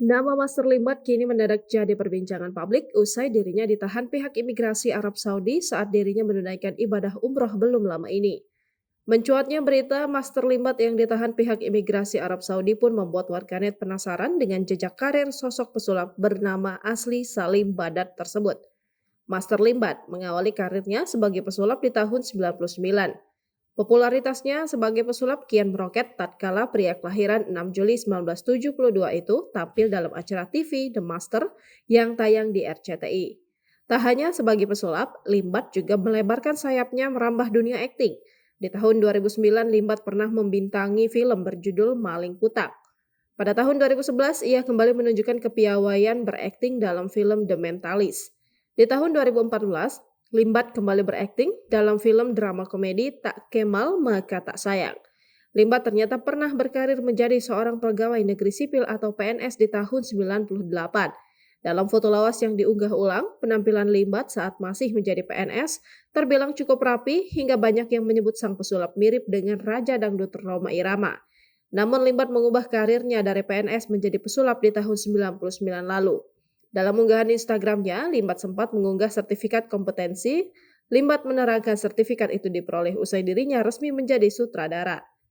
Nama Master Limbat kini mendadak jadi perbincangan publik usai dirinya ditahan pihak imigrasi Arab Saudi saat dirinya menunaikan ibadah umroh belum lama ini. Mencuatnya berita Master Limbat yang ditahan pihak imigrasi Arab Saudi pun membuat warganet penasaran dengan jejak karir sosok pesulap bernama asli Salim Badat tersebut. Master Limbat mengawali karirnya sebagai pesulap di tahun 99. Popularitasnya sebagai pesulap kian meroket tatkala pria kelahiran 6 Juli 1972 itu tampil dalam acara TV The Master yang tayang di RCTI. Tak hanya sebagai pesulap, Limbat juga melebarkan sayapnya merambah dunia akting. Di tahun 2009, Limbat pernah membintangi film berjudul Maling Kutak. Pada tahun 2011, ia kembali menunjukkan kepiawaian berakting dalam film The Mentalist. Di tahun 2014, Limbat kembali berakting dalam film drama komedi Tak Kemal Maka Tak Sayang. Limbat ternyata pernah berkarir menjadi seorang pegawai negeri sipil atau PNS di tahun 98. Dalam foto lawas yang diunggah ulang, penampilan Limbat saat masih menjadi PNS terbilang cukup rapi hingga banyak yang menyebut sang pesulap mirip dengan Raja Dangdut Rhoma Irama. Namun Limbat mengubah karirnya dari PNS menjadi pesulap di tahun 99 lalu. Dalam unggahan Instagramnya, Limbat sempat mengunggah sertifikat kompetensi. Limbat menerangkan sertifikat itu diperoleh usai dirinya resmi menjadi sutradara.